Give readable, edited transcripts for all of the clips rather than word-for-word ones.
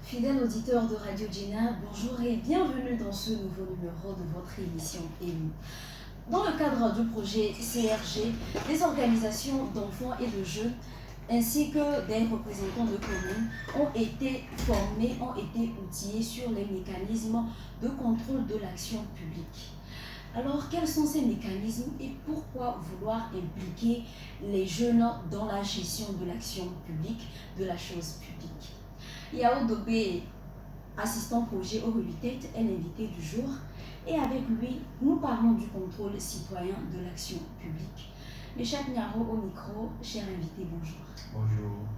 Fidèles auditeurs de Radio Djina, bonjour et bienvenue dans ce nouveau numéro de votre émission EMU. Dans le cadre du projet CRG, des organisations d'enfants et de jeunes ainsi que des représentants de communes ont été formés, ont été outillés sur les mécanismes de contrôle de l'action publique. Alors, quels sont ces mécanismes et pourquoi vouloir impliquer les jeunes dans la gestion de l'action publique, de la chose publique? Yao Dobé, assistant projet au Relutate, est l'invité du jour et avec lui, nous parlons du contrôle citoyen de l'action publique. Méchat Nyaro au micro, cher invité, bonjour. Bonjour.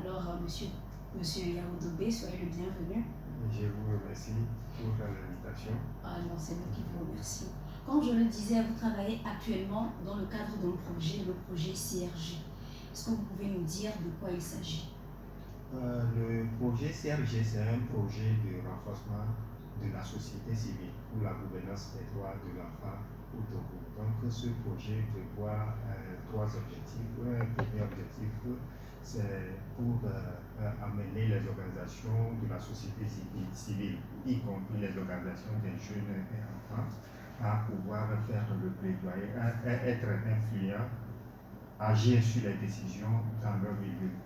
Alors, monsieur Yao Dobé, soyez le bienvenu. Je vous remercie pour l'invitation. Ah non, c'est nous qui vous remercions. Comme je le disais, vous travaillez actuellement dans le cadre d'un projet, le projet CRG. Est-ce que vous pouvez nous dire de quoi il s'agit? Le projet CRG, c'est un projet de renforcement de la société civile pour la gouvernance des droits de l'enfant au Togo. Donc, ce projet prévoit trois objectifs. Un premier objectif, c'est pour amener les organisations de la société civile, y compris les organisations des jeunes et enfants, à pouvoir faire le plaidoyer, être influents, agir sur les décisions dans leur milieu.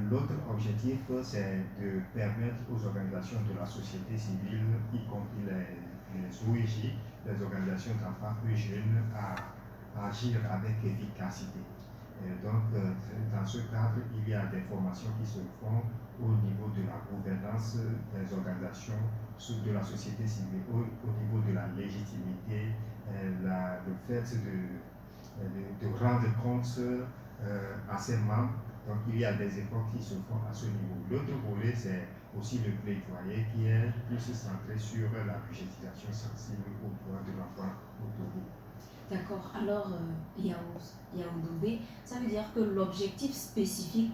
L'autre objectif, c'est de permettre aux organisations de la société civile, y compris les ONG, les organisations d'enfants et jeunes, à agir avec efficacité. Et donc, dans ce cadre, il y a des formations qui se font au niveau de la gouvernance des organisations de la société civile, au niveau de la légitimité, le fait de rendre compte à ses membres. Donc il y a des efforts qui se font à ce niveau. L'autre volet, c'est aussi le plaidoyer qui est plus centré sur la budgétisation sensible aux droits de l'enfant au Togo. D'accord. Alors, Yao Dobé, ça veut dire que l'objectif spécifique,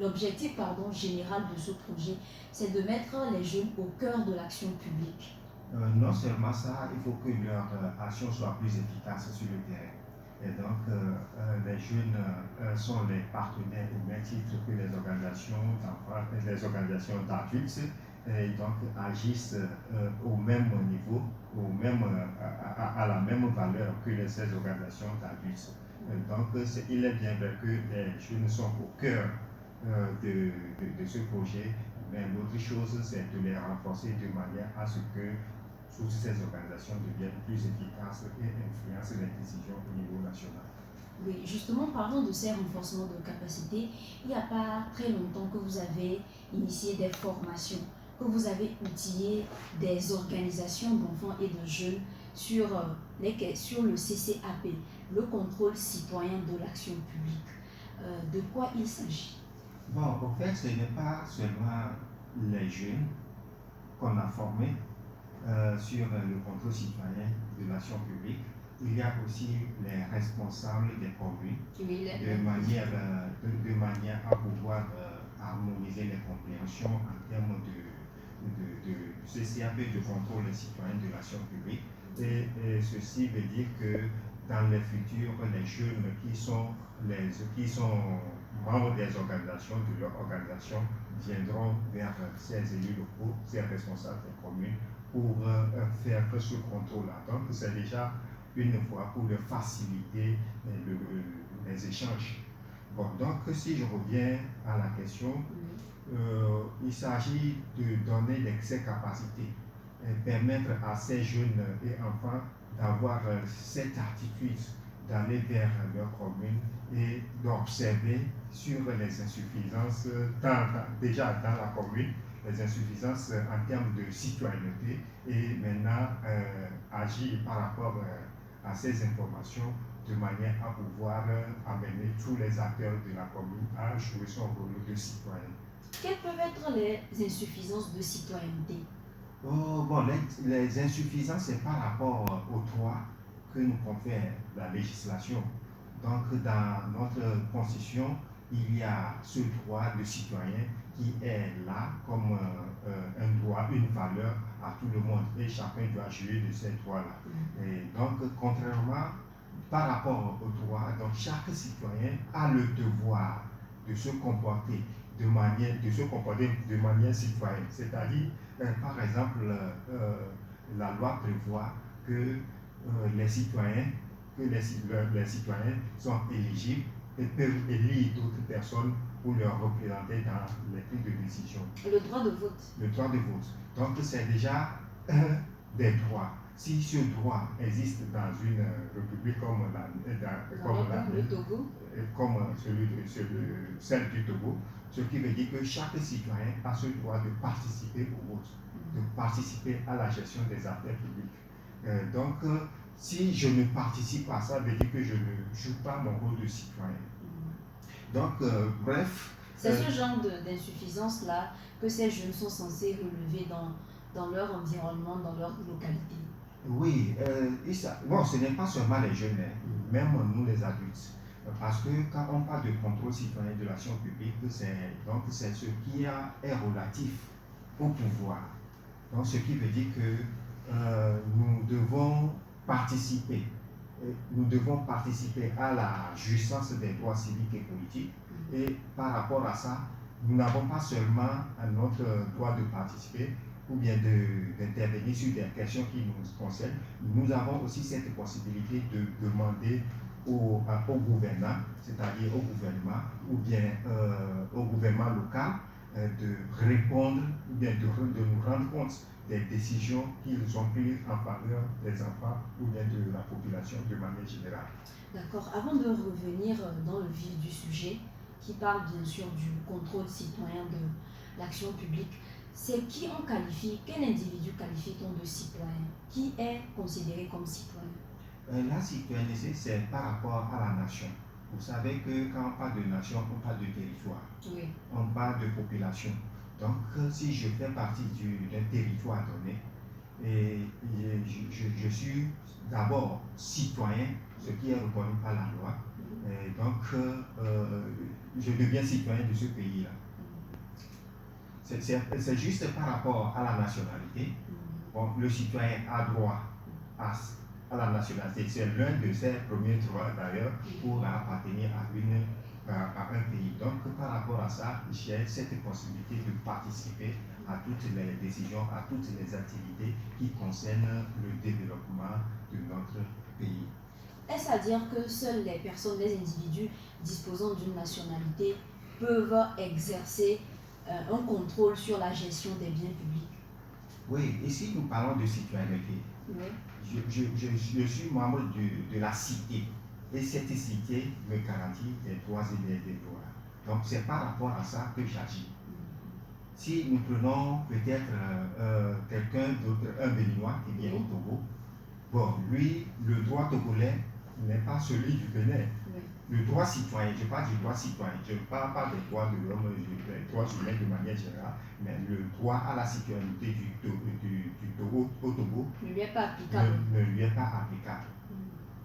l'objectif général de ce projet, c'est de mettre les jeunes au cœur de l'action publique. Non seulement ça, il faut que leur action soit plus efficace sur le terrain. Et donc, les jeunes sont les partenaires au même titre que les organisations d'enfants et les organisations d'adultes, et donc agissent au même niveau, à la même valeur que ces organisations d'adultes. Donc, il est bien vrai que les jeunes sont au cœur de ce projet, mais l'autre chose, c'est de les renforcer de manière à ce que toutes ces organisations deviennent plus efficaces et influencent les décisions au niveau national. Oui, justement, parlons de ces renforcements de capacité. Il n'y a pas très longtemps que vous avez initié des formations, que vous avez outillé des organisations d'enfants et de jeunes sur le CCAP, le contrôle citoyen de l'action publique. De quoi il s'agit? Bon, au fait, ce n'est pas seulement les jeunes qu'on a formés sur le contrôle citoyen de l'action publique. Il y a aussi les responsables des communes, de manière à pouvoir harmoniser les compréhensions en termes de CCAP, de contrôle citoyen de l'action publique. Et ceci veut dire que dans le futur, les jeunes qui sont membres des organisations, de leur organisation, viendront vers ces élus locaux, ces responsables des communes, pour faire ce contrôle-là. Donc, c'est déjà une fois pour leur faciliter les échanges. Bon, donc, si je reviens à la question, il s'agit de donner ces capacités, permettre à ces jeunes et enfants d'avoir cette attitude d'aller vers leur commune et d'observer sur les insuffisances, déjà dans la commune, les insuffisances en termes de citoyenneté et maintenant agir par rapport à ces informations de manière à pouvoir amener tous les acteurs de la commune à jouer son rôle de citoyen. Quelles peuvent être les insuffisances de citoyenneté? Bon, les insuffisances, c'est par rapport aux droits que nous confère la législation. Donc, dans notre constitution, il y a ce droit de citoyen qui est là comme un droit, une valeur à tout le monde et chacun doit jouir de ces droits-là. Et donc, contrairement par rapport aux droits, donc chaque citoyen a le devoir de se comporter de se comporter de manière citoyenne. C'est-à-dire, par exemple, la loi prévoit que les citoyens sont éligibles et peuvent élire d'autres personnes pour leur représenter dans les prises de décision. Le droit de vote. Le droit de vote. Donc c'est déjà un des droits. Si ce droit existe dans une république comme le Togo, comme celle du Togo, ce qui veut dire que chaque citoyen a ce droit de participer au vote, de participer à la gestion des affaires publiques. Donc, si je ne participe pas à ça, ça veut dire que je ne joue pas mon rôle de citoyen. Donc, bref. C'est ce genre d'insuffisance-là que ces jeunes sont censés relever dans leur environnement, dans leur localité. Oui, bon, ce n'est pas seulement les jeunes, même nous les adultes. Parce que quand on parle de contrôle citoyen de l'action publique, c'est ce qui est relatif au pouvoir. Donc, ce qui veut dire que nous devons participer. Nous devons participer à la jouissance des droits civiques et politiques. Et par rapport à ça, nous n'avons pas seulement notre droit de participer ou bien d'intervenir sur des questions qui nous concernent. Nous avons aussi cette possibilité de demander au gouvernement, c'est-à-dire au gouvernement ou bien au gouvernement local, de répondre ou bien de nous rendre compte des décisions qu'ils ont prises en faveur des enfants ou bien de la population de manière générale. D'accord. Avant de revenir dans le vif du sujet, qui parle bien sûr du contrôle citoyen de l'action publique, c'est qui on qualifie, quel individu qualifie-t-on de citoyen? Qui est considéré comme citoyen? La citoyenneté, c'est par rapport à la nation. Vous savez que quand on parle de nation, on parle de territoire. Oui. On parle de population. Donc, si je fais partie d'un territoire donné, et je suis d'abord citoyen, ce qui est reconnu par la loi. Et donc, je deviens citoyen de ce pays-là. C'est juste par rapport à la nationalité. Bon, le citoyen a droit à la nationalité. C'est l'un de ses premiers droits d'ailleurs pour appartenir à un pays. Donc, par rapport à ça, j'ai cette possibilité de participer à toutes les décisions, à toutes les activités qui concernent le développement de notre pays. Est-ce à dire que seules les personnes, les individus disposant d'une nationalité peuvent exercer un contrôle sur la gestion des biens publics? Oui, ici nous parlons de citoyenneté. Oui. Je suis membre de la cité et cette cité me garantit des droits et des devoirs. Donc c'est par rapport à ça que j'agis. Si nous prenons peut-être quelqu'un d'autre, un Béninois qui vient au Togo, bon, lui, le droit togolais n'est pas celui du Bénin. Le droit citoyen, je parle du droit citoyen, je ne parle pas des droits de l'homme, des droits humains de manière générale, mais le droit à la citoyenneté du Togo au Togo ne lui est pas applicable. Ne lui est pas applicable.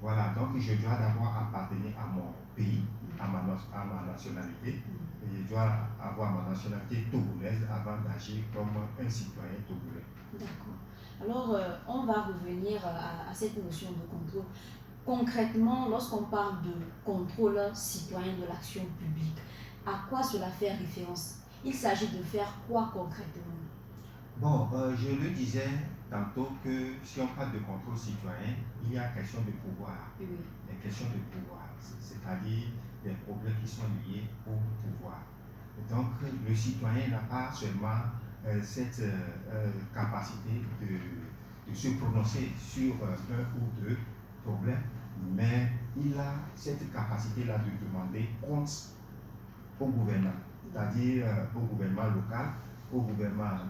Voilà, donc je dois d'abord appartenir à mon pays, à ma nationalité, et je dois avoir ma nationalité togolaise avant d'agir comme un citoyen togolais. D'accord. Alors, on va revenir à cette notion de contrôle. Concrètement, lorsqu'on parle de contrôle citoyen de l'action publique, à quoi cela fait référence? Il s'agit de faire quoi concrètement? Bon, je le disais tantôt que si on parle de contrôle citoyen, il y a question de pouvoir. Oui. Les questions de pouvoir, c'est-à-dire des problèmes qui sont liés au pouvoir. Donc, le citoyen n'a pas seulement cette capacité de se prononcer sur un ou deux problèmes, mais il a cette capacité-là de demander compte au gouvernement, c'est-à-dire au gouvernement local, au gouvernement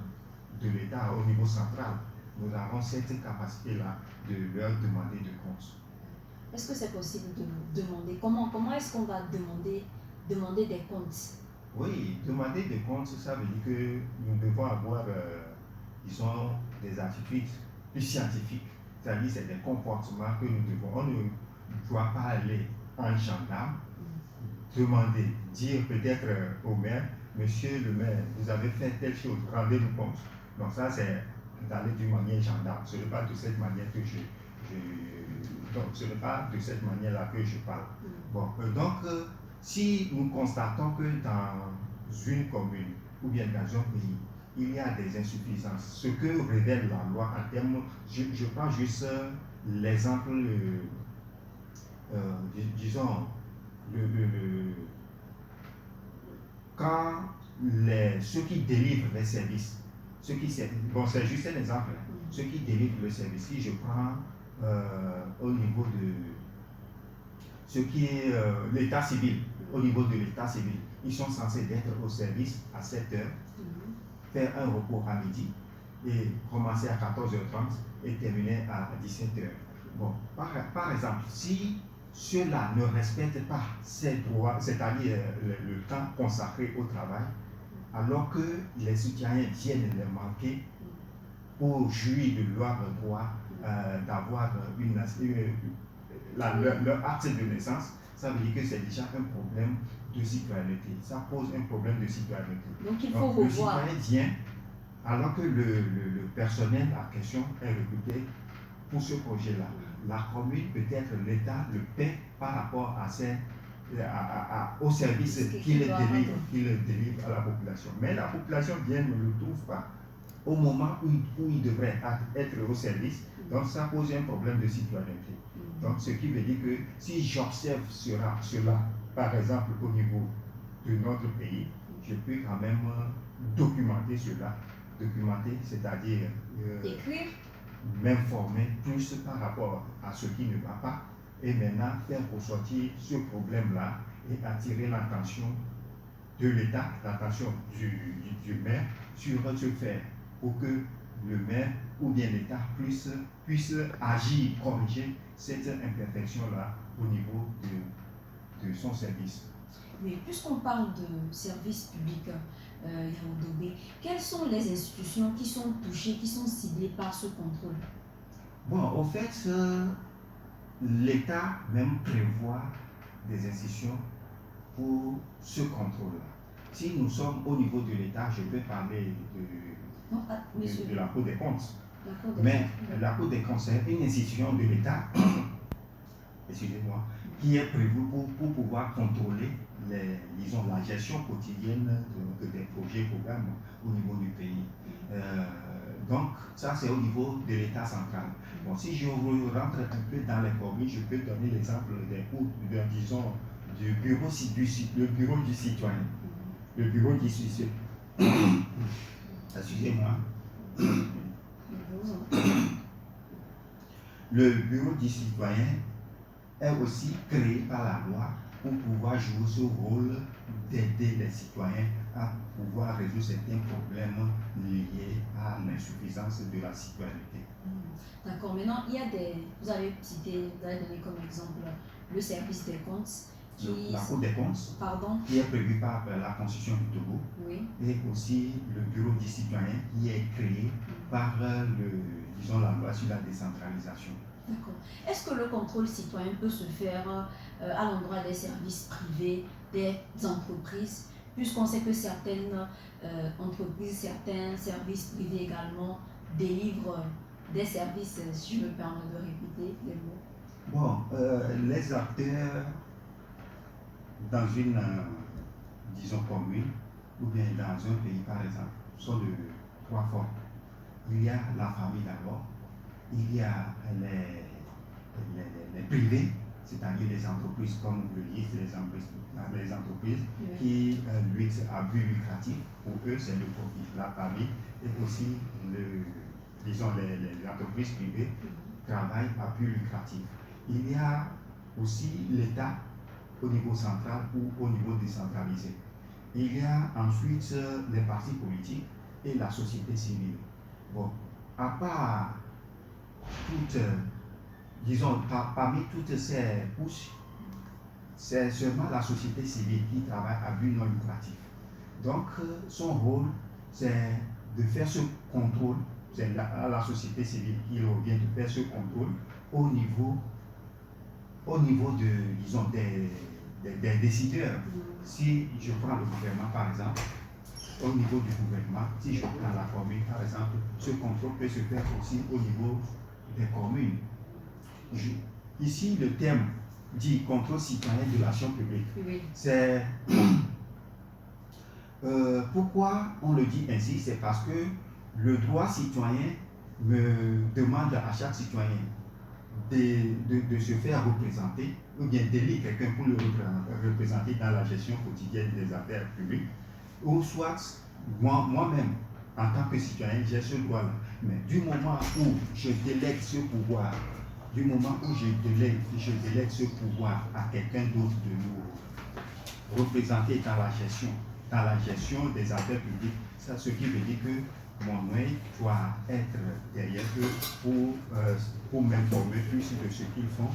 de l'État, au niveau central. Nous avons cette capacité-là de leur demander de compte. Est-ce que c'est possible de demander? Comment est-ce qu'on va demander des comptes? Oui, demander des comptes, ça veut dire que nous devons avoir, disons, des attitudes plus scientifiques. C'est-à-dire c'est des comportements que nous devons. On ne doit pas aller en gendarme, demander, dire peut-être au maire, monsieur le maire, vous avez fait telle chose, rendez-nous compte. Donc ça c'est d'aller d'une manière gendarme. Ce n'est pas de cette manière que donc ce n'est pas de cette manière-là que je parle. Bon, donc si nous constatons que dans une commune ou bien dans un pays, il y a des insuffisances. Ce que révèle la loi en termes, je prends juste l'exemple, disons, quand ceux qui délivrent les services, bon c'est juste un exemple, ceux qui délivrent le service, si je prends au niveau de ce qui est l'état civil, au niveau de l'état civil, ils sont censés être au service à 7 heures, faire un repos à midi et commencer à 14h30 et terminer à 17h. Bon, par exemple, si ceux-là ne respectent pas ces droits, c'est-à-dire le temps consacré au travail, alors que les citoyens viennent les manquer pour jouir de leur droit d'avoir leur acte de naissance, ça veut dire que c'est déjà un problème de citoyenneté. Ça pose un problème de citoyenneté. Donc il faut revoir. Le citoyen vient alors que le personnel en question est recruté pour ce projet-là. La commune, peut-être l'État, le paie par rapport au service qu'il délivre à la population. Mais la population vient ne le trouve pas au moment où il devrait être au service. Donc ça pose un problème de citoyenneté. Donc ce qui veut dire que si j'observe cela, par exemple au niveau de notre pays, je peux quand même documenter cela. Documenter, c'est-à-dire m'informer plus par rapport à ce qui ne va pas et maintenant faire ressortir ce problème-là et attirer l'attention de l'État, l'attention du maire sur ce fait pour que le maire ou bien l'État puisse agir, corriger cette imperfection-là au niveau de son service. Oui, puisqu'on parle de services publics, Yaoundé, quelles sont les institutions qui sont touchées, qui sont ciblées par ce contrôle? Bon, au fait, l'État même prévoit des institutions pour ce contrôle-là. Si nous sommes au niveau de l'État, je peux parler de la Cour des comptes. Mais la Cour des comptes, c'est une institution de l'État, excusez-moi, qui est prévue pour pouvoir contrôler la gestion quotidienne des projets, programmes au niveau du pays. Donc, ça c'est au niveau de l'État central. Bon, si je rentre un peu dans les communes, je peux donner l'exemple disons, du bureau du citoyen. Le bureau du citoyen. Excusez-moi. Le bureau du citoyen est aussi créé par la loi pour pouvoir jouer ce rôle d'aider les citoyens à pouvoir résoudre certains problèmes liés à l'insuffisance de la citoyenneté. D'accord, maintenant il y a vous avez donné comme exemple le service des comptes. La Cour des comptes, qui est prévue par la Constitution du Togo, et aussi le bureau du citoyen qui est créé par la loi sur la décentralisation. D'accord. Est-ce que le contrôle citoyen peut se faire à l'endroit des services privés, des entreprises, puisqu'on sait que certaines entreprises, certains services privés également délivrent des services, si je me permets de répéter les mots? Bon, les acteurs dans une, disons, commune ou bien dans un pays, par exemple, sont de trois formes. Il y a la famille d'abord, il y a les privés, c'est-à-dire les entreprises, comme vous le dites, les entreprises qui luttent à but lucratif. Pour eux, c'est le profit. La famille et aussi, les entreprises privées travaillent à but lucratif. Il y a aussi l'État au niveau central ou au niveau décentralisé. Il y a ensuite les partis politiques et la société civile. Bon, à part parmi toutes ces couches, c'est seulement la société civile qui travaille à but non lucratif. Donc, son rôle, c'est de faire ce contrôle, c'est à la société civile qui revient de faire ce contrôle au niveau des décideurs. Si je prends le gouvernement, par exemple, au niveau du gouvernement, si je prends la commune, par exemple, ce contrôle peut se faire aussi au niveau des communes. Ici, le terme dit contrôle citoyen de l'action publique. C'est Pourquoi on le dit ainsi? C'est parce que le droit citoyen me demande à chaque citoyen de se faire représenter ou bien d'élire quelqu'un pour le représenter dans la gestion quotidienne des affaires publiques, ou soit moi-même, en tant que citoyen, j'ai ce droit-là. Mais du moment où je délègue ce pouvoir, du moment où je délègue ce pouvoir à quelqu'un d'autre de nous représenter dans la gestion des affaires publiques, ça, ce qui veut dire que mon œil doit être derrière eux pour m'informer plus de ce qu'ils font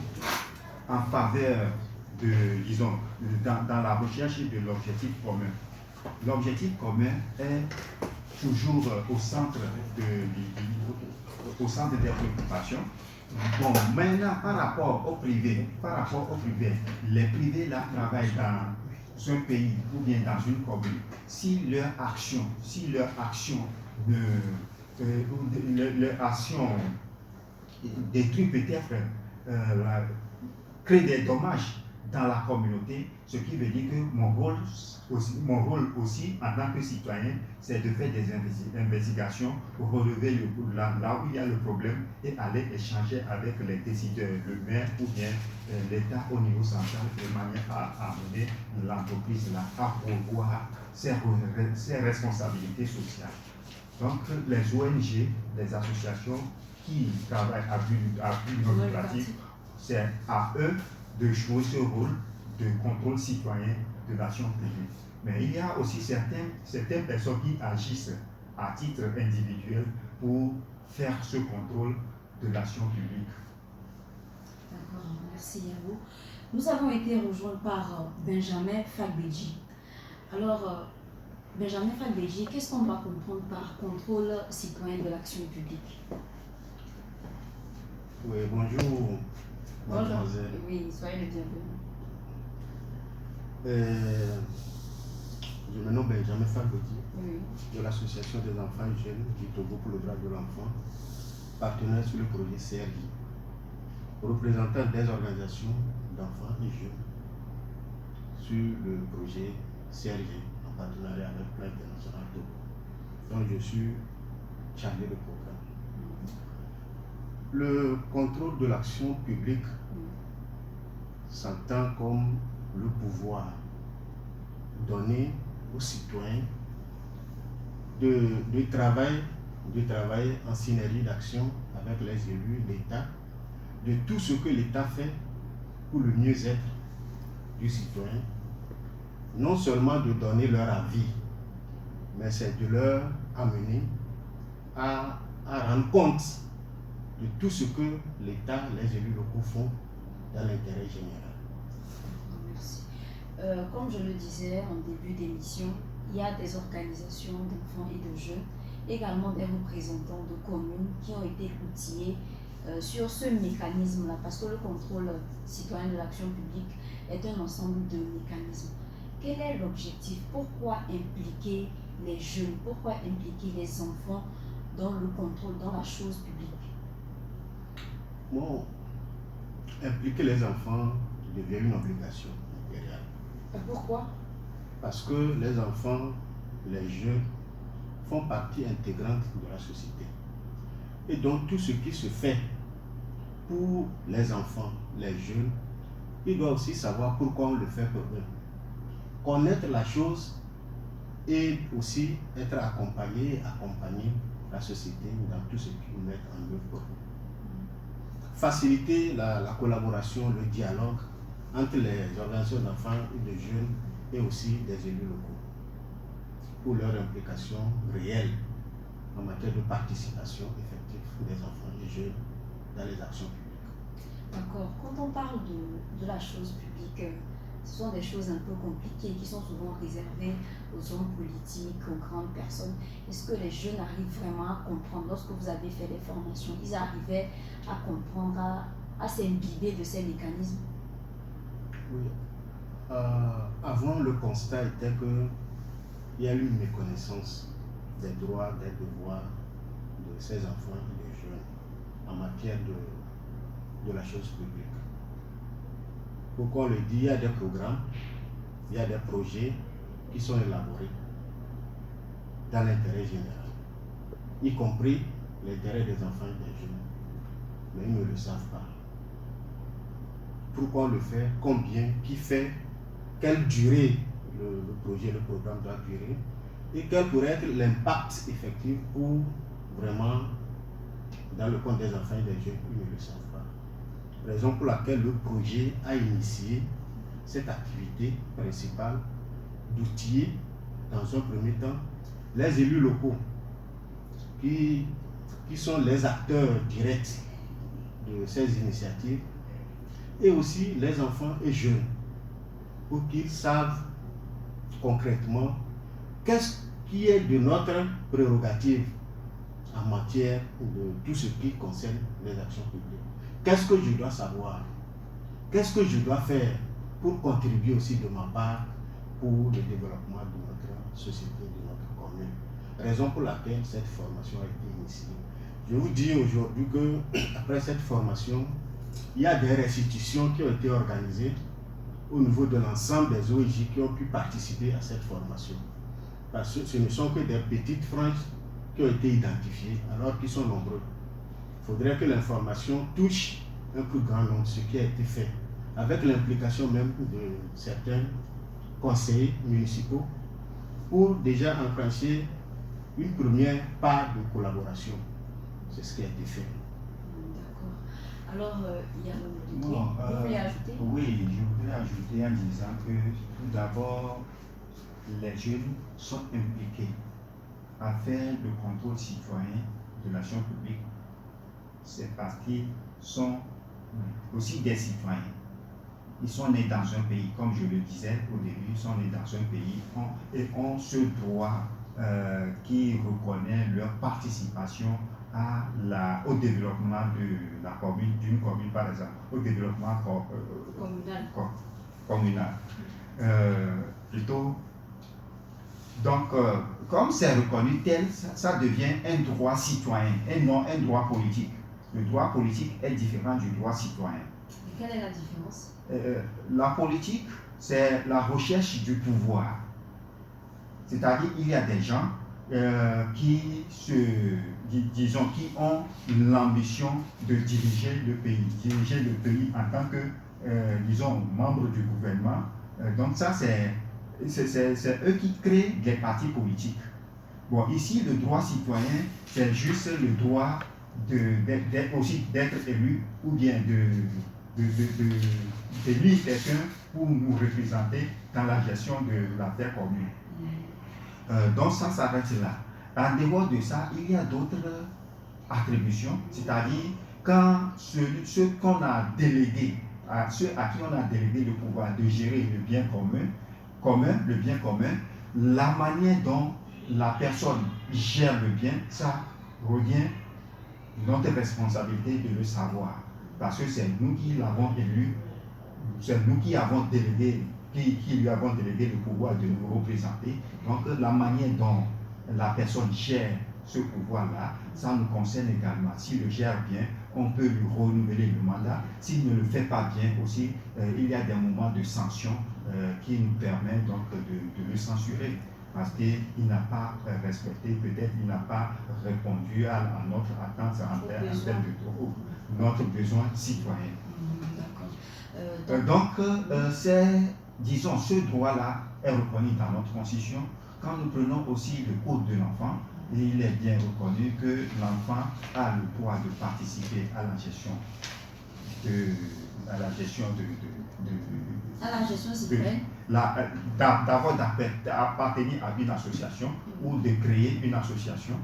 en faveur de, disons, dans la recherche de l'objectif commun. L'objectif commun est toujours au centre des préoccupations. Bon, maintenant, par rapport au privé, les privés là travaillent dans un pays ou bien dans une commune. Si leur action détruit peut-être, crée des dommages dans la communauté, ce qui veut dire que mon rôle aussi en tant que citoyen, c'est de faire des investigations pour relever là où il y a le problème et aller échanger avec les décideurs, le maire ou bien l'État au niveau central, de manière à amener l'entreprise là à pourvoir ses responsabilités sociales. Donc les ONG, les associations qui travaillent à but non lucratif, c'est à eux de jouer ce rôle de contrôle citoyen de l'action publique. Mais il y a aussi certaines personnes qui agissent à titre individuel pour faire ce contrôle de l'action publique. D'accord, merci à vous. Nous avons été rejoints par Benjamin Fagbéji. Alors, Benjamin Fagbéji, qu'est-ce qu'on doit comprendre par contrôle citoyen de l'action publique? Oui, bonjour. Bonjour. Oui, soyez le bienvenu. Je me nomme Benjamin Fagbéji, Oui. de l'Association des enfants et jeunes du Togo pour le droit de l'enfant, partenaire sur le projet CRJ, représentant des organisations d'enfants et jeunes sur le projet CRJ, en partenariat avec Plan International Togo. Donc je suis chargé de programme. Le contrôle de l'action publique s'entend comme le pouvoir donné aux citoyens de travailler en synergie d'action avec les élus, l'État, de tout ce que l'État fait pour le mieux-être du citoyen, non seulement de donner leur avis, mais c'est de leur amener à rendre compte de tout ce que l'État, les élus locaux font dans l'intérêt général. Merci. Comme je le disais en début d'émission, il y a des organisations d'enfants et de jeunes, également des représentants de communes qui ont été outillés sur ce mécanisme-là, parce que le contrôle citoyen de l'action publique est un ensemble de mécanismes. Quel est l'objectif? Pourquoi impliquer les jeunes? Pourquoi impliquer les enfants dans le contrôle, dans la chose publique? Bon, impliquer les enfants devient une obligation impériale. Pourquoi? Parce que les enfants, les jeunes, font partie intégrante de la société. Et donc tout ce qui se fait pour les enfants, les jeunes, ils doivent aussi savoir pourquoi on le fait pour eux. Connaître la chose et aussi être accompagner la société dans tout ce qu'ils mettent en œuvre pour eux. Faciliter la collaboration, le dialogue entre les organisations d'enfants et de jeunes et aussi des élus locaux pour leur implication réelle en matière de participation effective des enfants et jeunes dans les actions publiques. D'accord. Quand on parle de la chose publique, ce sont des choses un peu compliquées qui sont souvent réservées aux hommes politiques, aux grandes personnes. Est-ce que les jeunes arrivent vraiment à comprendre? Lorsque vous avez fait les formations, ils arrivaient à comprendre, à s'imbiber de ces mécanismes? Oui. Avant, le constat était qu'il y a eu une méconnaissance des droits, des devoirs de ces enfants et des jeunes en matière de la chose publique. Pourquoi on le dit? Il y a des programmes, il y a des projets qui sont élaborés dans l'intérêt général, y compris l'intérêt des enfants et des jeunes. Mais ils ne le savent pas. Pourquoi on le fait, combien, qui fait, quelle durée le projet, le programme doit durer, et quel pourrait être l'impact effectif pour vraiment, dans le compte des enfants et des jeunes, ils ne le savent pas. Raison pour laquelle le projet a initié cette activité principale d'outiller, dans un premier temps, les élus locaux, qui sont les acteurs directs de ces initiatives, et aussi les enfants et jeunes, pour qu'ils savent concrètement qu'est-ce qui est de notre prérogative en matière de tout ce qui concerne les actions publiques. Qu'est-ce que je dois savoir? Qu'est-ce que je dois faire pour contribuer aussi de ma part pour le développement de notre société, de notre commune? Raison pour laquelle cette formation a été initiée. Je vous dis aujourd'hui qu'après cette formation, il y a des restitutions qui ont été organisées au niveau de l'ensemble des ONG qui ont pu participer à cette formation. Parce que ce ne sont que des petites franges qui ont été identifiées, alors qu'ils sont nombreux. Il faudrait que l'information touche un plus grand nombre, ce qui a été fait, avec l'implication même de certains conseillers municipaux, pour déjà enclencher une première part de collaboration. C'est ce qui a été fait. D'accord. Alors, il y a Bon, vous voulez ajouter? Oui, je voudrais ajouter en disant que tout d'abord, les jeunes sont impliqués à faire le contrôle citoyen de l'action publique. C'est parce qu'ils sont aussi des citoyens. Ils sont nés dans un pays, comme je le disais au début, ils sont nés dans un pays et ont ce droit qui reconnaît leur participation au développement de la commune, d'une commune par exemple, au développement communal. Plutôt. Donc, comme c'est reconnu tel, ça devient un droit citoyen et non un droit politique. Le droit politique est différent du droit citoyen. Et quelle est la différence? La politique, c'est la recherche du pouvoir. C'est-à-dire qu'il y a des gens qui ont l'ambition de diriger le pays en tant que, membres du gouvernement. Donc ça, c'est eux qui créent des partis politiques. Bon, ici, le droit citoyen, c'est juste le droit d'être élu ou bien d'élire quelqu'un pour nous représenter dans la gestion de l'affaire commune. Donc ça s'arrête là. En dehors de ça, il y a d'autres attributions, c'est-à-dire quand ceux qu'on a délégués, ceux à qui on a délégué le pouvoir de gérer le bien commun, la manière dont la personne gère le bien, ça revient notre responsabilité de le savoir. Parce que c'est nous qui l'avons élu, c'est nous qui avons délégué, qui lui avons délégué le pouvoir de nous représenter. Donc la manière dont la personne gère ce pouvoir-là, ça nous concerne également. S'il le gère bien, on peut lui renouveler le mandat. S'il ne le fait pas bien aussi, il y a des moments de sanction qui nous permettent donc de le censurer. Parce qu'il n'a pas respecté, peut-être il n'a pas répondu à notre attente en termes de notre besoin citoyen. Donc, disons, ce droit-là est reconnu dans notre Constitution. Quand nous prenons aussi le Code de l'enfant, il est bien reconnu que l'enfant a le droit de participer à la gestion citoyenne. D'abord d'appartenir à une association ou de créer une association.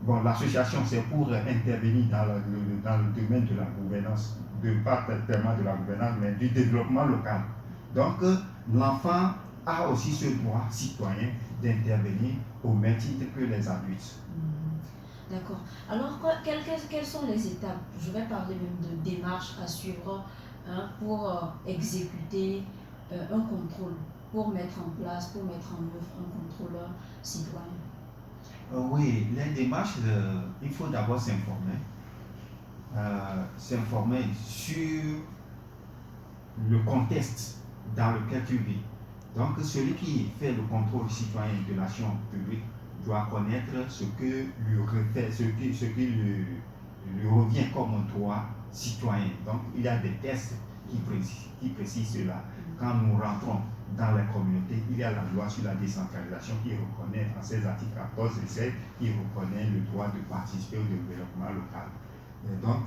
Bon, l'association, c'est pour intervenir dans le domaine de la gouvernance, pas tellement de la gouvernance, mais du développement local. Donc, l'enfant a aussi ce droit citoyen d'intervenir au même titre que les adultes. D'accord. Alors, quelles sont les étapes? Je vais parler même de démarches à suivre pour exécuter un contrôle, pour mettre en place, pour mettre en œuvre un contrôleur citoyen. Oui, les démarches, il faut d'abord s'informer. S'informer sur le contexte dans lequel tu vis. Donc, celui qui fait le contrôle citoyen de l'action publique doit connaître ce que lui refait, ce qui lui revient comme un droit citoyen. Donc, il y a des tests qui précisent cela. Quand nous rentrons dans la communauté, il y a la loi sur la décentralisation qui reconnaît, en ses articles 14 et 7, qui reconnaît le droit de participer au développement local. Et donc,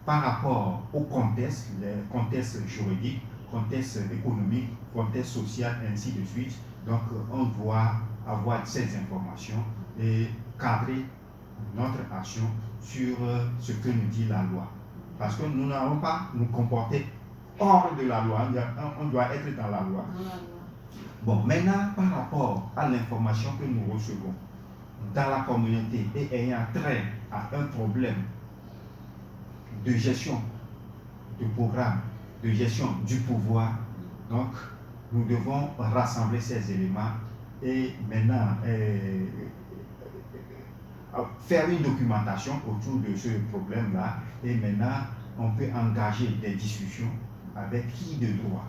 par rapport au contexte, les contextes juridiques, contexte économique, contexte social, ainsi de suite, donc on doit avoir ces informations et cadrer notre action sur ce que nous dit la loi. Parce que nous n'allons pas nous comporter hors de la loi, on doit être dans la loi. Bon, maintenant, par rapport à l'information que nous recevons dans la communauté et ayant trait à un problème de gestion de programme, de gestion du pouvoir, donc nous devons rassembler ces éléments et maintenant faire une documentation autour de ce problème-là et maintenant on peut engager des discussions avec qui de droit.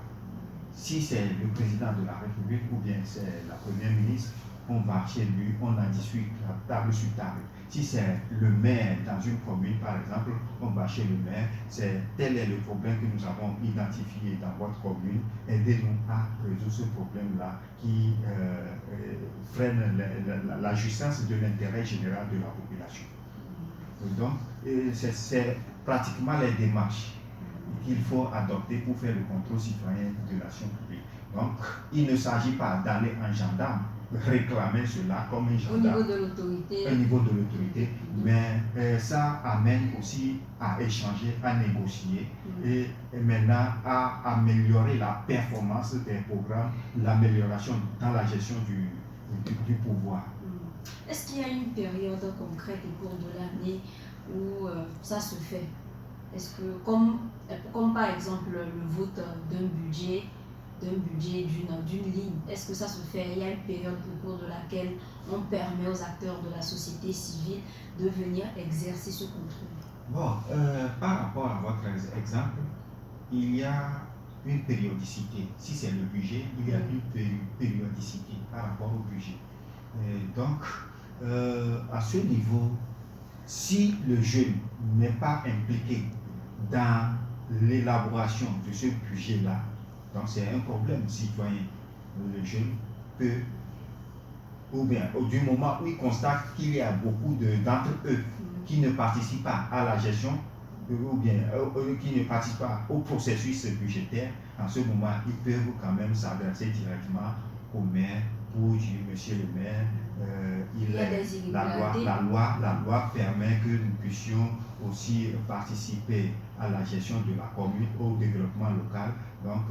Si c'est le président de la République ou bien c'est la première ministre, on va chez lui, on en discute table sur table. Si c'est le maire dans une commune, par exemple, on va chez le maire, tel est le problème que nous avons identifié dans votre commune, aidez-nous à résoudre ce problème-là qui freine la justesse de l'intérêt général de la population. Donc, c'est pratiquement les démarches qu'il faut adopter pour faire le contrôle citoyen de l'action publique. Donc, il ne s'agit pas d'aller en gendarme réclamer cela comme un gendarme au niveau de l'autorité. Au niveau de l'autorité, mais ça amène aussi à échanger, à négocier et maintenant à améliorer la performance des programmes, l'amélioration dans la gestion du pouvoir. Est-ce qu'il y a une période concrète au cours de l'année où ça se fait? Est-ce que, comme par exemple le vote d'un budget d'une ligne, est-ce que ça se fait? Il y a une période au cours de laquelle on permet aux acteurs de la société civile de venir exercer ce contrôle? Bon, par rapport à votre exemple, il y a une périodicité. Si c'est le budget, il y a une périodicité par rapport au budget. Donc, à ce niveau, si le jeune n'est pas impliqué dans l'élaboration de ce budget-là, donc c'est un problème citoyen. Le jeune peut, ou bien du moment où il constate qu'il y a beaucoup d'entre eux qui ne participent pas à la gestion, ou bien qui ne participent pas au processus budgétaire, en ce moment, ils peuvent quand même s'adresser directement au maire pour dire, monsieur le maire, la loi permet que nous puissions aussi participer à la gestion de la commune, au développement local. Donc,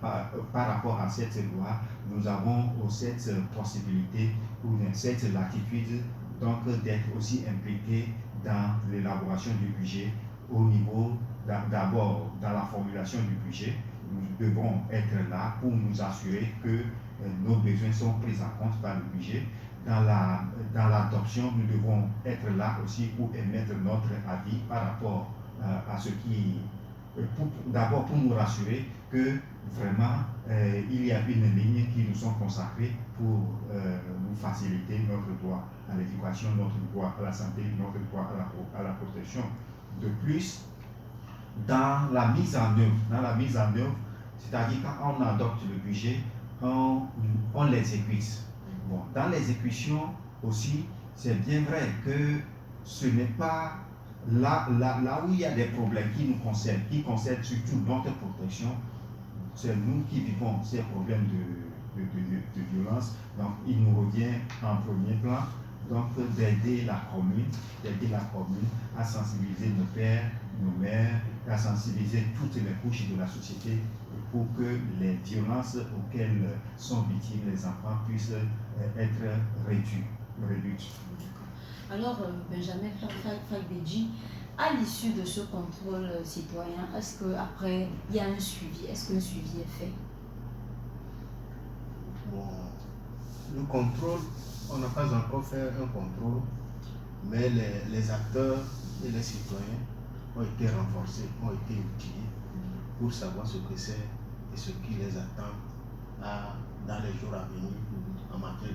par rapport à cette loi, nous avons cette possibilité ou cette latitude donc d'être aussi impliqués dans l'élaboration du budget au niveau, d'abord dans la formulation du budget. Nous devons être là pour nous assurer que nos besoins sont pris en compte par le budget. Dans l'adoption, nous devons être là aussi pour émettre notre avis par rapport à ce qui... D'abord pour nous rassurer que vraiment il y a une ligne qui nous sont consacrées pour nous faciliter notre droit à l'éducation, notre droit à la santé, notre droit à la protection. De plus, dans la mise en œuvre, c'est-à-dire quand on adopte le budget, on l'exécute. Bon, dans l'exécution aussi, c'est bien vrai que ce n'est pas là où il y a des problèmes qui nous concernent, qui concernent surtout notre protection. C'est nous qui vivons ces problèmes de violence. Donc, il nous revient en premier plan donc d'aider la commune à sensibiliser nos pères, nos mères, à sensibiliser toutes les couches de la société pour que les violences auxquelles sont victimes les enfants puissent être réduites. Alors, Benjamin Fagbedji, à l'issue de ce contrôle citoyen, est-ce qu'après, il y a un suivi? Est-ce qu'un suivi est fait? Bon, le contrôle, on n'a pas encore fait un contrôle, mais les acteurs et les citoyens ont été renforcés, ont été outillés pour savoir ce que c'est et ce qui les attend dans les jours à venir en matière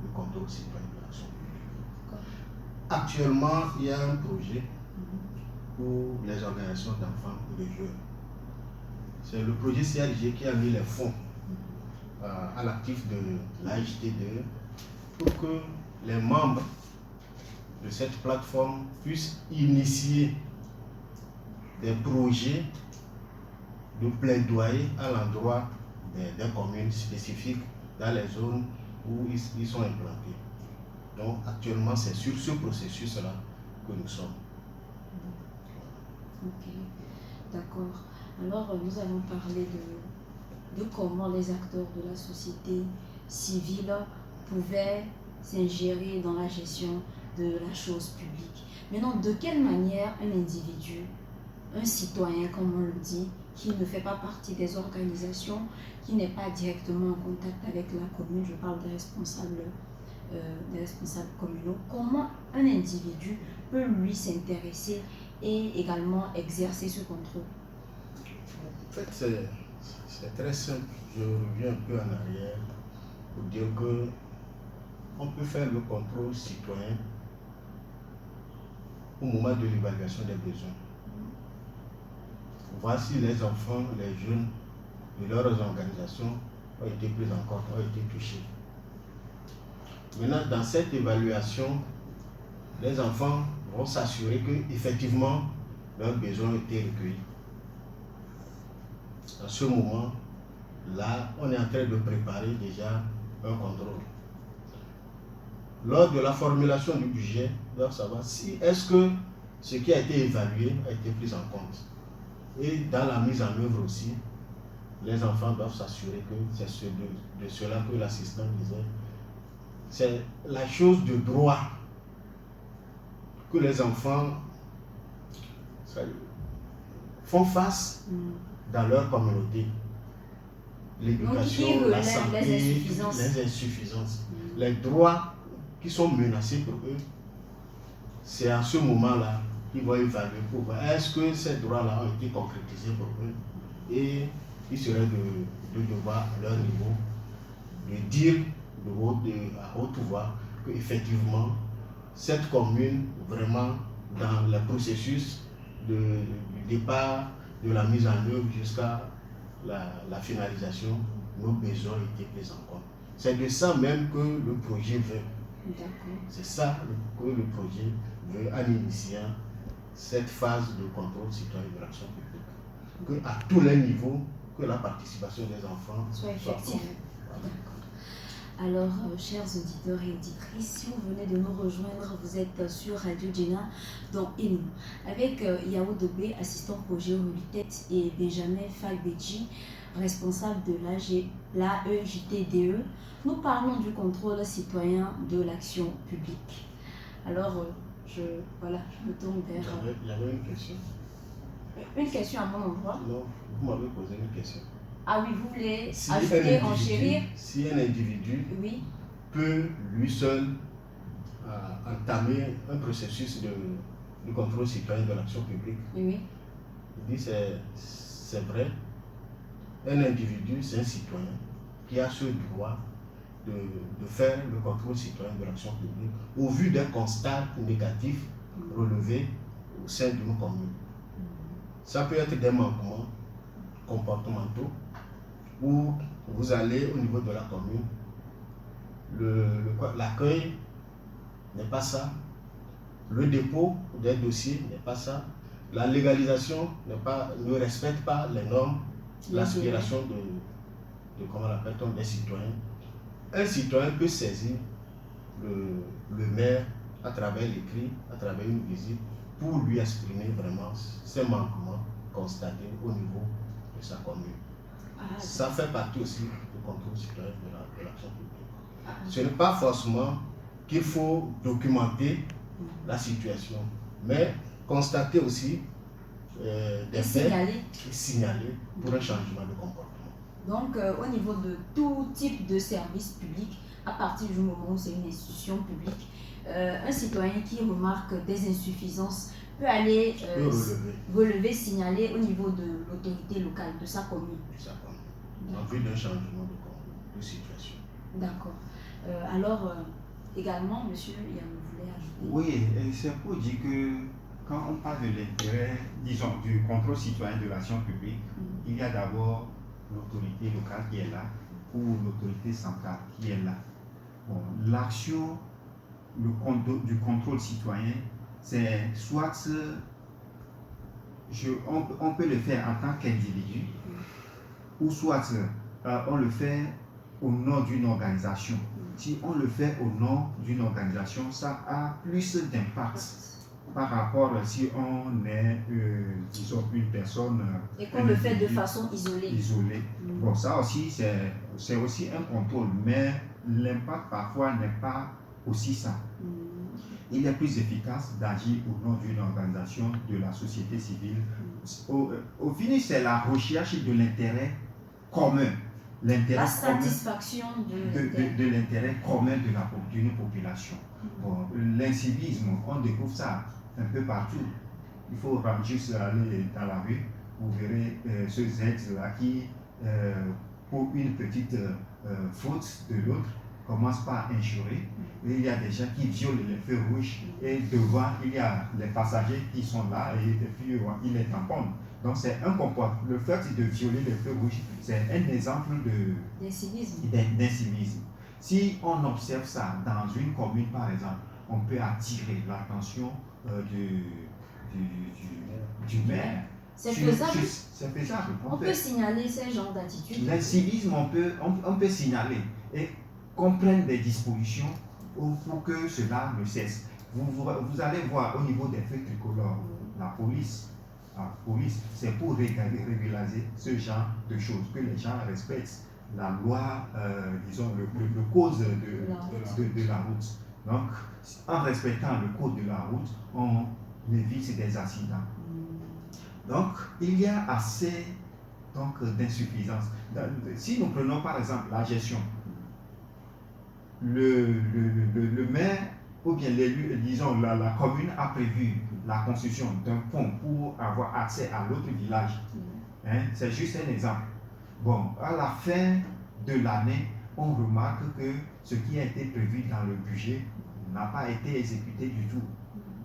le contrôle citoyen de l'action publique. Actuellement, il y a un projet pour les organisations d'enfants et de jeunes. C'est le projet CRG qui a mis les fonds à l'actif de l'AHT2 pour que les membres de cette plateforme puissent initier des projets de plaidoyer à l'endroit des communes spécifiques dans les zones où ils sont implantés. Donc actuellement, c'est sur ce processus-là que nous sommes. Ok, d'accord. Alors, nous allons parler de comment les acteurs de la société civile pouvaient s'ingérer dans la gestion de la chose publique. Maintenant, de quelle manière un individu, un citoyen, comme on le dit, qui ne fait pas partie des organisations, qui n'est pas directement en contact avec la commune, je parle des responsables communaux, comment un individu peut lui s'intéresser et également exercer ce contrôle? En fait, c'est très simple. Je reviens un peu en arrière pour dire que on peut faire le contrôle citoyen au moment de l'évaluation des besoins. Voici les enfants, les jeunes de leurs organisations ont été pris en compte, ont été touchés. Maintenant, dans cette évaluation, les enfants vont s'assurer qu'effectivement leurs besoins ont été recueillis. À ce moment-là, on est en train de préparer déjà un contrôle. Lors de la formulation du budget, on doit savoir si est-ce que ce qui a été évalué a été pris en compte. Et dans la mise en œuvre aussi, les enfants doivent s'assurer que c'est de cela que l'assistant disait. C'est la chose de droit que les enfants font face dans leur communauté. L'éducation, la santé, les insuffisances, les droits qui sont menacés pour eux. C'est à ce moment-là qu'ils vont évaluer pour voir est-ce que ces droits-là ont été concrétisés pour eux, et il serait de devoir à leur niveau de dire à haute voix qu'effectivement cette commune, vraiment dans le processus du départ de la mise en œuvre jusqu'à la finalisation, nos besoins ont été pris en compte. C'est de ça même que le projet veut. C'est ça que le projet veut en initiant cette phase de contrôle citoyen de l'action publique. Que à tous les niveaux, que la participation des enfants soit effective. Alors, chers auditeurs et auditrices, si vous venez de nous rejoindre, vous êtes sur Radio Djena dans Enou, avec Yao Dobé, assistant projet au tête, et Benjamin Fagbeji, responsable de l'AEJTDE. Nous parlons du contrôle citoyen de l'action publique. Alors, je me tourne vers... J'avais une question. Une question à mon endroit? Non, vous m'avez posé une question. Ah oui, vous voulez ajouter, enchérir? Si un individu peut lui seul entamer un processus de contrôle citoyen de l'action publique, il dit c'est vrai, un individu, c'est un citoyen qui a ce droit de faire le contrôle citoyen de l'action publique au vu des constats négatifs relevés au sein d'une commune. Ça peut être des manquements comportementaux où vous allez au niveau de la commune, l'accueil n'est pas ça, le dépôt des dossiers n'est pas ça, la légalisation ne respecte pas les normes, l'aspiration de comment l'appelle-t-on, des citoyens. Un citoyen peut saisir le maire à travers l'écrit, à travers une visite, pour lui exprimer vraiment ses manquements constatés au niveau de sa commune. Ça fait partie aussi du contrôle citoyen de l'action publique. Ce n'est pas forcément qu'il faut documenter la situation, mais constater aussi des faits et signaler pour un changement de comportement. Donc, au niveau de tout type de service public, à partir du moment où c'est une institution publique, un citoyen qui remarque des insuffisances peut aller relever, signaler au niveau de l'autorité locale, de sa commune. En vue d'un changement de situation. D'accord. Également, monsieur Yann voulait ajouter. Oui, c'est pour dire que quand on parle de l'intérêt, disons, du contrôle citoyen de l'action publique, il y a d'abord l'autorité locale qui est là, ou l'autorité centrale qui est là. Bon, l'action du contrôle citoyen, c'est soit on peut le faire en tant qu'individu, ou soit on le fait au nom d'une organisation. Si on le fait au nom d'une organisation, ça a plus d'impact par rapport si on est, disons, une personne. Et qu'on le fait de façon isolée. Bon, ça aussi, c'est aussi un contrôle, mais l'impact parfois n'est pas aussi ça. Il est plus efficace d'agir au nom d'une organisation de la société civile. Au finish, c'est la recherche de l'intérêt commun. La satisfaction de l'intérêt commun d'une population. Bon, l'incivisme, on découvre ça un peu partout. Il faut juste aller dans la rue, vous verrez ceux là qui, pour une petite faute de l'autre, commencent par injurer. Et il y a des gens qui violent les feux rouges et devant, il y a les passagers qui sont là et puis ils les tamponnent. Donc c'est un comportement. Le fait de violer les feux rouges, c'est un exemple d'incivisme. Si on observe ça dans une commune, par exemple, on peut attirer l'attention du maire. C'est faisable. C'est faisable. On peut signaler ces genres d'attitudes. L'incivisme, on peut signaler et qu'on prenne des dispositions pour que cela ne cesse. Vous allez voir au niveau des feux tricolores, la police, c'est pour régulariser ce genre de choses, que les gens respectent la loi, disons, le code de la route. Donc, en respectant le code de la route, on évite des accidents. Donc, il y a assez d'insuffisance. Si nous prenons par exemple la gestion, le maire ou bien l'élu, disons la commune a prévu la construction d'un pont pour avoir accès à l'autre village. C'est juste un exemple. Bon, à la fin de l'année, on remarque que ce qui a été prévu dans le budget n'a pas été exécuté du tout.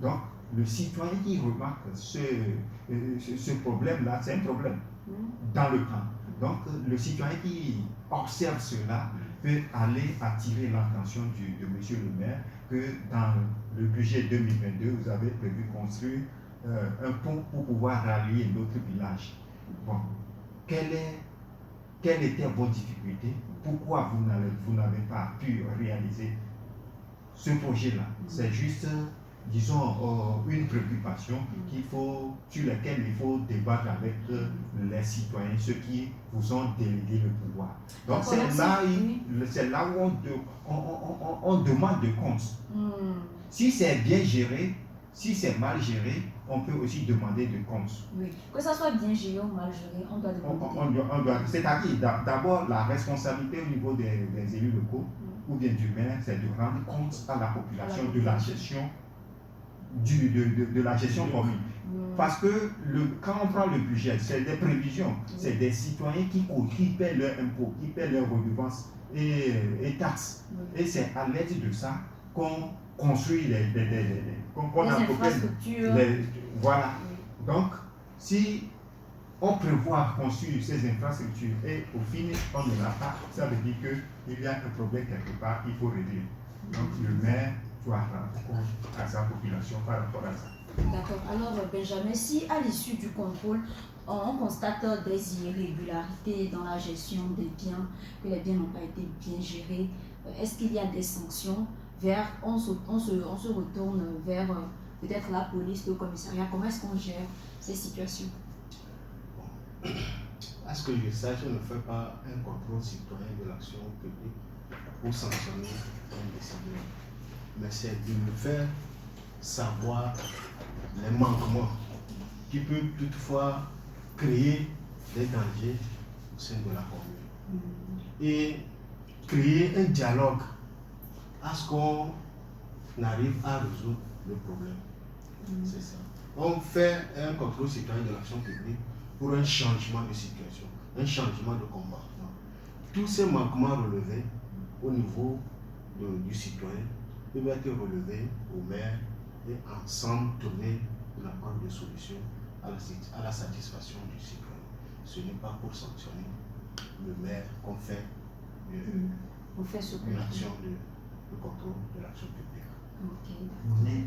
Donc, le citoyen qui remarque ce problème-là, c'est un problème dans le plan. Donc, le citoyen qui observe cela peut aller attirer l'attention de monsieur le maire que dans le budget 2022, vous avez prévu construire un pont pour pouvoir rallier l'autre village. Bon, quelle était votre difficulté? Pourquoi vous n'avez pas pu réaliser ce projet-là? C'est juste, disons, une préoccupation sur laquelle il faut débattre avec les citoyens, ceux qui vous ont délégué le pouvoir. Donc c'est là où on demande de compte. Si c'est bien géré, si c'est mal géré, on peut aussi demander de compte. Oui, que ça soit bien géré ou mal géré, on doit demander. C'est-à-dire d'abord la responsabilité au niveau des élus locaux ou bien du maire, c'est de rendre compte à la population de la gestion de la gestion commune. Parce que quand on prend le budget, c'est des prévisions, c'est des citoyens qui paient leurs impôts, qui paient leurs redevances et taxes. Et c'est à l'aide de ça qu'on construit les infrastructures. Voilà. Donc, si on prévoit construire ces infrastructures et au final on ne l'a pas, ça veut dire qu'il y a un problème quelque part, il faut régler. Donc, le maire doit rendre compte à sa population par rapport à ça. D'accord. Alors, Benjamin, si à l'issue du contrôle, on constate des irrégularités dans la gestion des biens, que les biens n'ont pas été bien gérés, est-ce qu'il y a des sanctions on se retourne vers peut-être la police, le commissariat? Comment est-ce qu'on gère ces situations? À ce que je sache, on ne fait pas un contrôle citoyen de l'action publique pour sanctionner un décideur. Mais c'est de le faire savoir les manquements qui peuvent toutefois créer des dangers au sein de la commune. Et créer un dialogue à ce qu'on arrive à résoudre le problème. C'est ça. On fait un contrôle citoyen de l'action publique pour un changement de situation, un changement de comportement. Tous ces manquements relevés au niveau du citoyen peut être relevé au maire et ensemble trouver une approche de solution à la satisfaction du citoyen. Ce n'est pas pour sanctionner le maire qu'on fait On fait ce une action de contrôle de l'action publique.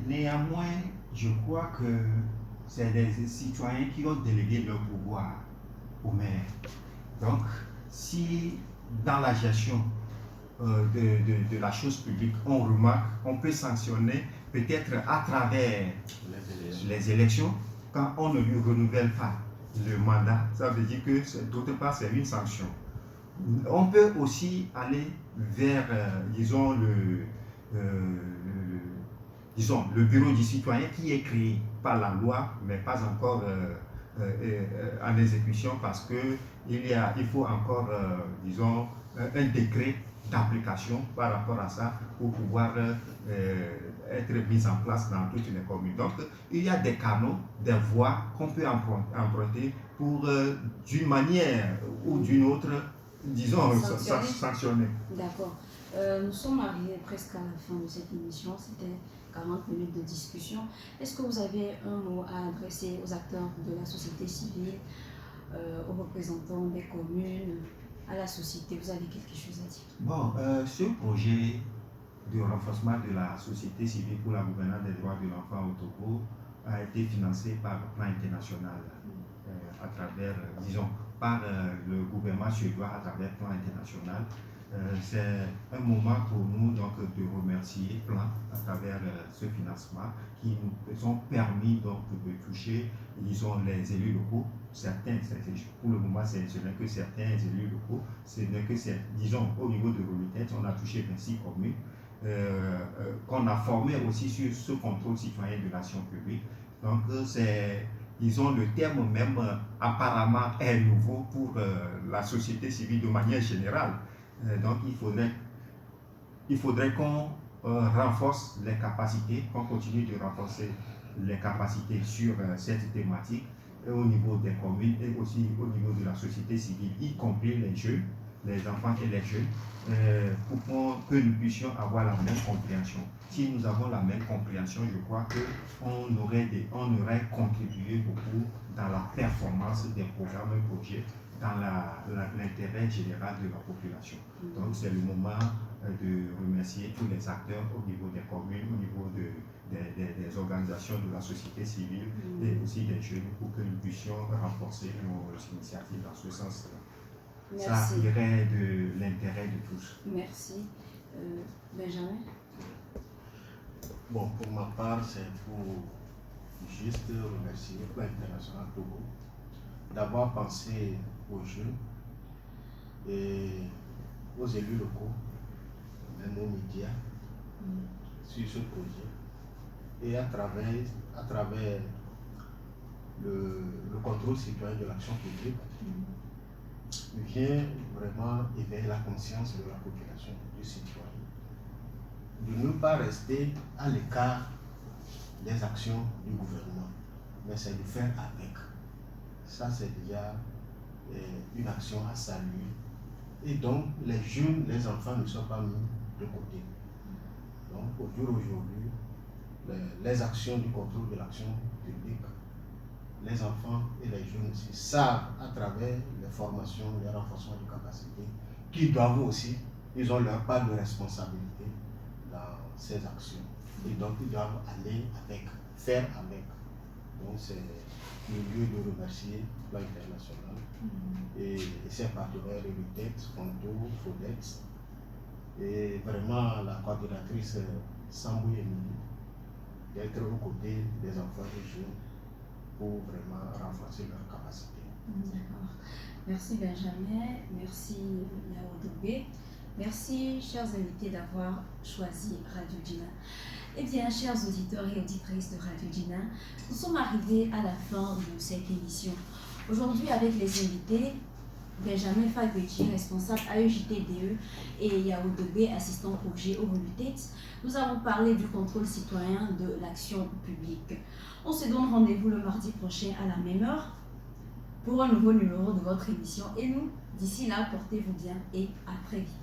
Néanmoins, je crois que c'est les citoyens qui ont délégué leur pouvoir au maire. Donc, si dans la gestion de la chose publique, on remarque, on peut sanctionner peut-être à travers les élections, quand on ne lui renouvelle pas le mandat, ça veut dire que d'autre part c'est une sanction. On peut aussi aller vers, disons, le bureau du citoyen qui est créé par la loi, mais pas encore en exécution parce qu'il faut encore, disons, un décret d'application par rapport à ça pour pouvoir être mis en place dans toutes les communes. Donc, il y a des canaux, des voies qu'on peut emprunter pour, d'une manière ou d'une autre, disons, sanctionner. D'accord. Nous sommes arrivés presque à la fin de cette émission. C'était 40 minutes de discussion. Est-ce que vous avez un mot à adresser aux acteurs de la société civile, aux représentants des communes, à la société? Vous avez quelque chose à dire? Bon, ce projet de renforcement de la société civile pour la gouvernance des droits de l'enfant au Togo a été financé par le plan international à travers, disons, par le gouvernement suédois à travers le plan international. C'est un moment pour nous donc de remercier Plan à travers ce financement qui nous ont permis donc de toucher, disons, les élus locaux. Certains, pour le moment, ce n'est que certains élus locaux, ce n'est que, disons, au niveau de Rolutet, on a touché 26 communes qu'on a formées aussi sur ce contrôle citoyen de l'action publique. Donc, disons, le terme même apparemment est nouveau pour la société civile de manière générale. Donc, il faudrait qu'on renforce les capacités, qu'on continue de renforcer les capacités sur cette thématique au niveau des communes et aussi au niveau de la société civile, y compris les jeunes, les enfants et les jeunes, pour que nous puissions avoir la même compréhension. Si nous avons la même compréhension, je crois qu'on aurait contribué beaucoup dans la performance des programmes et projets, dans l'intérêt général de la population. Donc c'est le moment de remercier tous les acteurs au niveau des communes, au niveau des organisations de la société civile et aussi des jeunes pour que nous puissions renforcer nos initiatives dans ce sens-là. Ça irait de l'intérêt de tous. Merci. Benjamin? Bon, pour ma part, c'est pour juste remercier le Plan International Togo d'avoir pensé aux jeunes et aux élus locaux, même aux médias, sur ce projet. Et à travers le contrôle citoyen de l'action publique, vient vraiment éveiller la conscience de la population, du citoyen. De ne pas rester à l'écart des actions du gouvernement, mais c'est de faire avec. Ça, c'est déjà une action à saluer. Et donc, les jeunes, les enfants ne sont pas mis de côté. Donc, au jour d'aujourd'hui, les actions du contrôle de l'action publique, les enfants et les jeunes aussi savent à travers les formations, les renforcements de capacités, qu'ils doivent aussi, ils ont leur part de responsabilité dans ces actions. Et donc, ils doivent aller avec, faire avec. Donc, c'est le lieu de remercier le Plan International et ses partenaires Rolutet, Fonto, Fodex et vraiment la coordinatrice Sambou Emily d'être aux côtés des enfants et jeunes pour vraiment renforcer leurs capacités. D'accord. Merci Benjamin, merci Yao Dobé, merci chers invités d'avoir choisi Radio Djina. Eh bien, chers auditeurs et auditrices de Radio Djina, nous sommes arrivés à la fin de cette émission. Aujourd'hui, avec les invités, Benjamin Fagbeti, responsable AEJTDE, et Yao Dobé, assistant projet au Rolutet, nous avons parlé du contrôle citoyen de l'action publique. On se donne rendez-vous le mardi prochain à la même heure pour un nouveau numéro de votre émission. Et nous, d'ici là, portez-vous bien et à très vite.